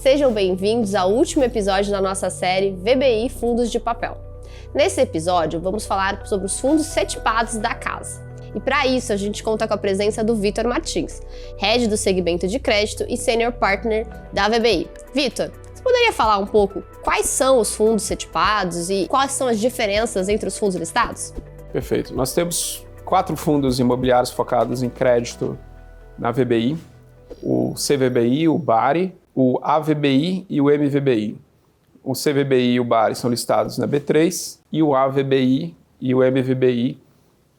Sejam bem-vindos ao último episódio da nossa série VBI Fundos de Papel. Nesse episódio, vamos falar sobre os fundos CETIPados da casa. E para isso, a gente conta com a presença do Vitor Martins, Head do segmento de crédito e Senior Partner da VBI. Vitor, você poderia falar um pouco quais são os fundos CETIPados e quais são as diferenças entre os fundos listados? Perfeito. Nós temos 4 fundos imobiliários focados em crédito na VBI, o CVBI, o BARI, o AVBI e o MVBI. O CVBI e o BARI são listados na B3 e o AVBI e o MVBI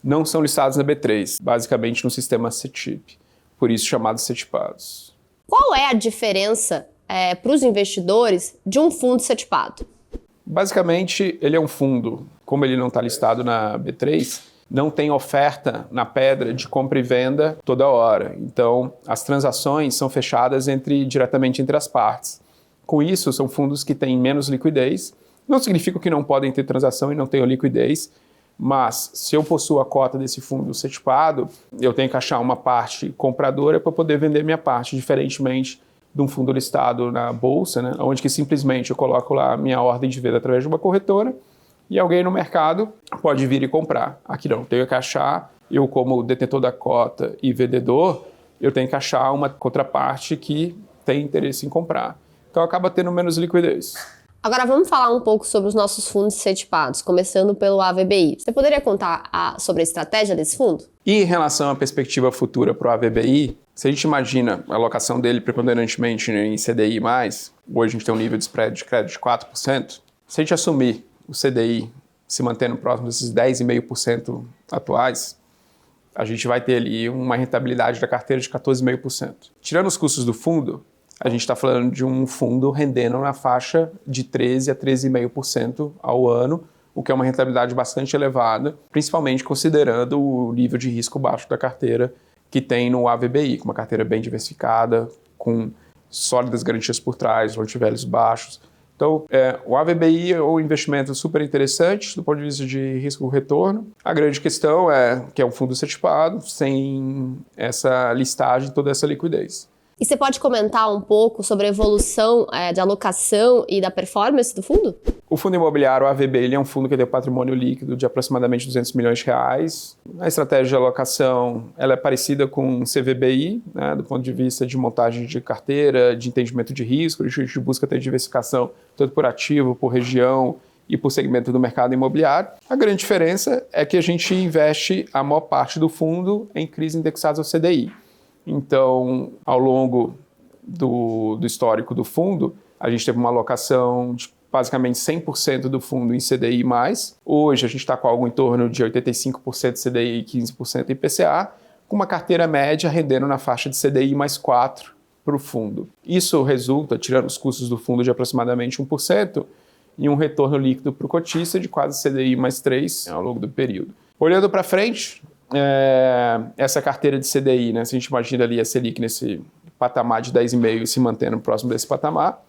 não são listados na B3, basicamente no sistema CETIP, por isso chamados CETIPados. Qual é a diferença para os investidores de um fundo CETIPado? Basicamente, ele é um fundo, como ele não está listado na B3, não tem oferta na pedra de compra e venda toda hora. Então, as transações são fechadas diretamente entre as partes. Com isso, são fundos que têm menos liquidez. Não significa que não podem ter transação e não tenham liquidez, mas se eu possuo a cota desse fundo CETIPado, eu tenho que achar uma parte compradora para poder vender minha parte, diferentemente de um fundo listado na bolsa, né, onde que simplesmente eu coloco lá a minha ordem de venda através de uma corretora e alguém no mercado pode vir e comprar. Aqui não, tenho que achar, eu como detentor da cota e vendedor, eu tenho que achar uma contraparte que tem interesse em comprar. Então acaba tendo menos liquidez. Agora vamos falar um pouco sobre os nossos fundos CETIPados, começando pelo AVBI. Você poderia contar sobre a estratégia desse fundo? E em relação à perspectiva futura para o AVBI, se a gente imagina a alocação dele preponderantemente em CDI+, hoje a gente tem um nível de spread de crédito de 4%, se a gente assumir o CDI se mantendo próximo desses 10,5% atuais, a gente vai ter ali uma rentabilidade da carteira de 14,5%. Tirando os custos do fundo, a gente está falando de um fundo rendendo na faixa de 13% a 13,5% ao ano, o que é uma rentabilidade bastante elevada, principalmente considerando o nível de risco baixo da carteira que tem no AVBI, com uma carteira bem diversificada, com sólidas garantias por trás, loan-to-values baixos. Então, o AVBI é um investimento super interessante do ponto de vista de risco-retorno. A grande questão é que é um fundo CETIPado, sem essa listagem, toda essa liquidez. E você pode comentar um pouco sobre a evolução de alocação e da performance do fundo? O fundo imobiliário, o AVBI, ele é um fundo que tem um patrimônio líquido de aproximadamente R$200 milhões. A estratégia de alocação ela é parecida com o CVBI, né, do ponto de vista de montagem de carteira, de entendimento de risco. A gente busca ter diversificação tanto por ativo, por região e por segmento do mercado imobiliário. A grande diferença é que a gente investe a maior parte do fundo em CRIs indexados ao CDI. Então, ao longo do histórico do fundo, a gente teve uma alocação de basicamente 100% do fundo em CDI+. Hoje, a gente está com algo em torno de 85% CDI e 15% IPCA, com uma carteira média rendendo na faixa de CDI mais 4% para o fundo. Isso resulta, tirando os custos do fundo de aproximadamente 1%, em um retorno líquido para o cotista de quase CDI mais 3% ao longo do período. Olhando para frente, essa carteira de CDI, né, se a gente imagina ali a Selic nesse patamar de 10,5% e se mantendo próximo desse patamar,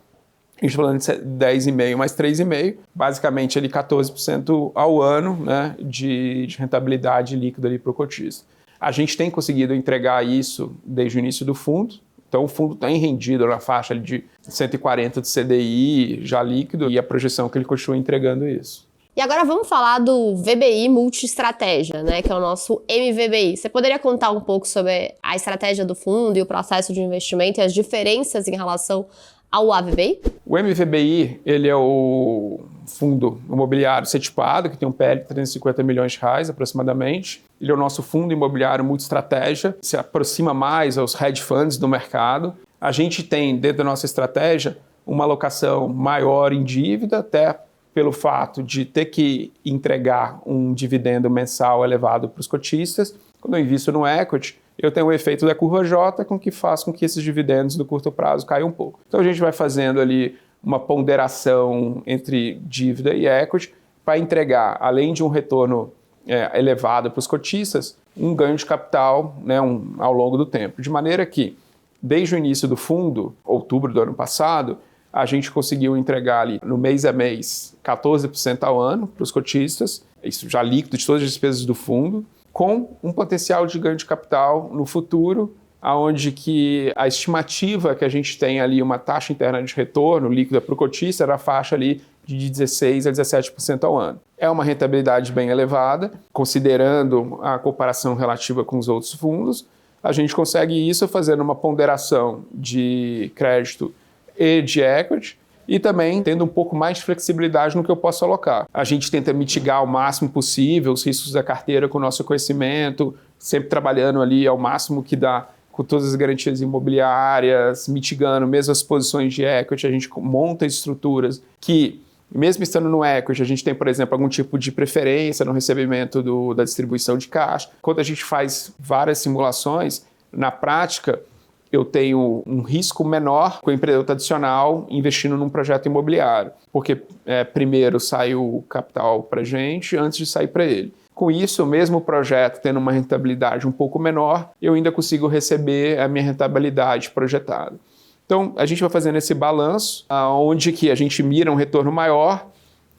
a gente falando de 10,5% mais 3,5%, basicamente ali 14% ao ano, né, de rentabilidade líquida ali para o cotista. A gente tem conseguido entregar isso desde o início do fundo, então o fundo tem rendido na faixa ali de 140% de CDI já líquido e a projeção que ele continua entregando isso. E agora vamos falar do VBI Multi-Estratégia, né, que é o nosso MVBI. Você poderia contar um pouco sobre a estratégia do fundo e o processo de investimento e as diferenças em relação ao AVBI? O MVBI, ele é o fundo imobiliário CETIPado, que tem um PL de R$350 milhões aproximadamente. Ele é o nosso fundo imobiliário multi-estratégia, se aproxima mais aos hedge funds do mercado. A gente tem, dentro da nossa estratégia, uma alocação maior em dívida, até pelo fato de ter que entregar um dividendo mensal elevado para os cotistas. Quando eu invisto no equity, eu tenho o efeito da curva J, que faz com que esses dividendos no curto prazo caiam um pouco. Então a gente vai fazendo ali uma ponderação entre dívida e equity para entregar, além de um retorno elevado para os cotistas, um ganho de capital, né, ao longo do tempo. De maneira que, desde o início do fundo, outubro do ano passado, a gente conseguiu entregar ali no mês a mês 14% ao ano para os cotistas, isso já líquido de todas as despesas do fundo, com um potencial de ganho de capital no futuro onde que a estimativa que a gente tem ali, uma taxa interna de retorno líquida para o cotista, era a faixa ali de 16% a 17% ao ano. É uma rentabilidade bem elevada, considerando a comparação relativa com os outros fundos. A gente consegue isso fazendo uma ponderação de crédito e de equity, e também tendo um pouco mais de flexibilidade no que eu posso alocar. A gente tenta mitigar ao máximo possível os riscos da carteira com o nosso conhecimento, sempre trabalhando ali ao máximo que dá com todas as garantias imobiliárias, mitigando mesmo as posições de equity. A gente monta estruturas que, mesmo estando no equity, a gente tem, por exemplo, algum tipo de preferência no recebimento da distribuição de caixa. Quando a gente faz várias simulações, na prática, eu tenho um risco menor com o empreendedor tradicional investindo num projeto imobiliário, porque primeiro sai o capital para a gente antes de sair para ele. Com isso, mesmo o projeto tendo uma rentabilidade um pouco menor, eu ainda consigo receber a minha rentabilidade projetada. Então, a gente vai fazendo esse balanço, onde que a gente mira um retorno maior,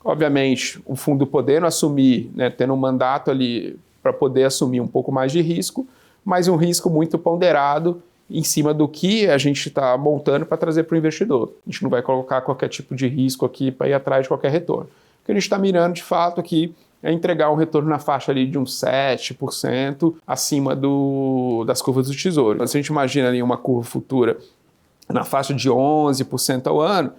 obviamente, o fundo podendo assumir, né, tendo um mandato ali para poder assumir um pouco mais de risco, mas um risco muito ponderado em cima do que a gente está montando para trazer para o investidor. A gente não vai colocar qualquer tipo de risco aqui para ir atrás de qualquer retorno. O que a gente está mirando, de fato, aqui é entregar um retorno na faixa ali de uns 7% acima das curvas do Tesouro. Se a gente imagina ali uma curva futura na faixa de 11% ao ano,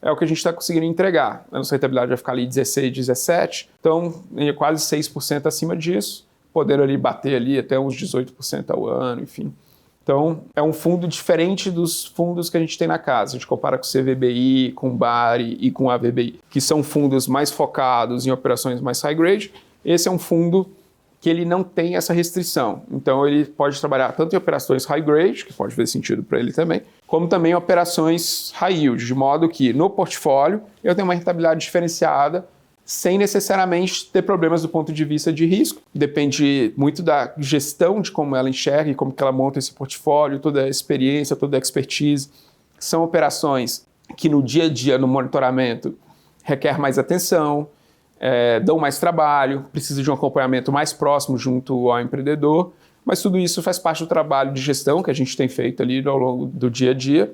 é o que a gente está conseguindo entregar. A nossa rentabilidade vai ficar ali 16%, 17%, então é quase 6% acima disso, podendo ali bater ali até uns 18% ao ano, enfim. Então, é um fundo diferente dos fundos que a gente tem na casa. A gente compara com o CVBI, com o BARI e com o AVBI, que são fundos mais focados em operações mais high grade. Esse é um fundo que ele não tem essa restrição. Então, ele pode trabalhar tanto em operações high grade, que pode fazer sentido para ele também, como também em operações high yield, de modo que no portfólio eu tenho uma rentabilidade diferenciada, sem necessariamente ter problemas do ponto de vista de risco. Depende muito da gestão, de como ela enxerga e como que ela monta esse portfólio, toda a experiência, toda a expertise. São operações que no dia a dia, no monitoramento, requer mais atenção, dão mais trabalho, precisa de um acompanhamento mais próximo junto ao empreendedor, mas tudo isso faz parte do trabalho de gestão que a gente tem feito ali ao longo do dia a dia.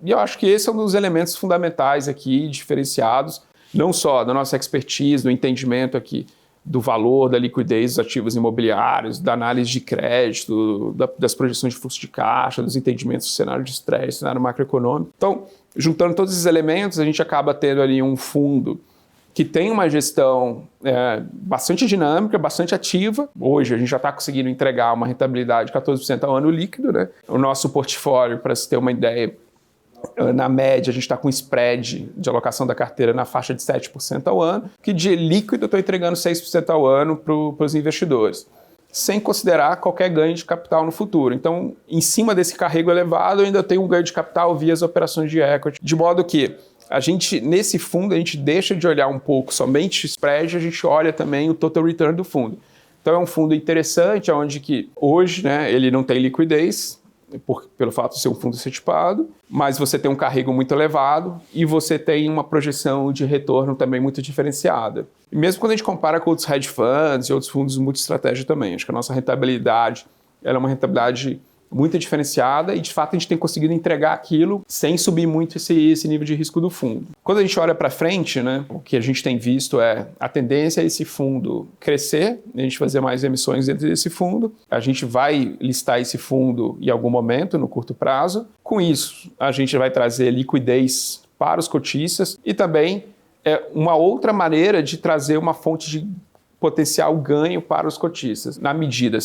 E eu acho que esse é um dos elementos fundamentais aqui, diferenciados, não só da nossa expertise, do entendimento aqui do valor, da liquidez dos ativos imobiliários, da análise de crédito, das projeções de fluxo de caixa, dos entendimentos do cenário de estresse, cenário macroeconômico. Então, juntando todos esses elementos, a gente acaba tendo ali um fundo que tem uma gestão bastante dinâmica, bastante ativa. Hoje a gente já está conseguindo entregar uma rentabilidade de 14% ao ano líquido, né? O nosso portfólio, para se ter uma ideia, na média, a gente está com spread de alocação da carteira na faixa de 7% ao ano, que de líquido eu estou entregando 6% ao ano para os investidores, sem considerar qualquer ganho de capital no futuro. Então, em cima desse carrego elevado, eu ainda tenho um ganho de capital via as operações de equity, de modo que a gente, nesse fundo, a gente deixa de olhar um pouco somente spread, a gente olha também o total return do fundo. Então, é um fundo interessante, onde que hoje, né, ele não tem liquidez, pelo fato de ser um fundo setipado, mas você tem um carrego muito elevado e você tem uma projeção de retorno também muito diferenciada. E mesmo quando a gente compara com outros hedge funds e outros fundos multi-estratégia também, acho que a nossa rentabilidade ela é uma rentabilidade muito diferenciada e, de fato, a gente tem conseguido entregar aquilo sem subir muito esse nível de risco do fundo. Quando a gente olha para frente, né, o que a gente tem visto é a tendência é esse fundo crescer, a gente fazer mais emissões dentro desse fundo. A gente vai listar esse fundo em algum momento, no curto prazo. Com isso, a gente vai trazer liquidez para os cotistas e também uma outra maneira de trazer uma fonte de potencial ganho para os cotistas. Na medida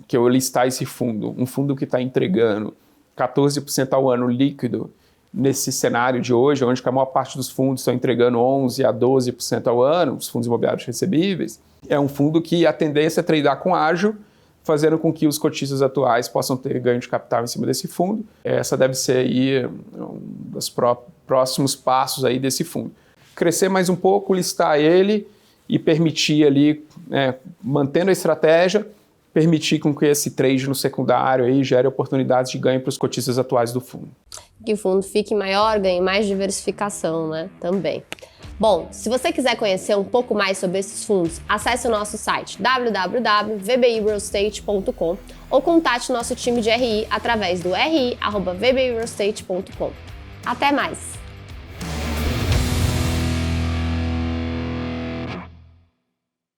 que eu listar esse fundo, um fundo que está entregando 14% ao ano líquido nesse cenário de hoje, onde a maior parte dos fundos estão entregando 11% a 12% ao ano, os fundos imobiliários recebíveis, é um fundo que a tendência é tradar com ágio, fazendo com que os cotistas atuais possam ter ganho de capital em cima desse fundo. Essa deve ser aí um dos próximos passos aí desse fundo. Crescer mais um pouco, listar ele e permitir ali, mantendo a estratégia, permitir com que esse trade no secundário aí gere oportunidades de ganho para os cotistas atuais do fundo. Que o fundo fique maior, ganhe mais diversificação, né? Também. Bom, se você quiser conhecer um pouco mais sobre esses fundos, acesse o nosso site www.vbirealestate.com ou contate nosso time de RI através do ri@vbirealestate.com. Até mais!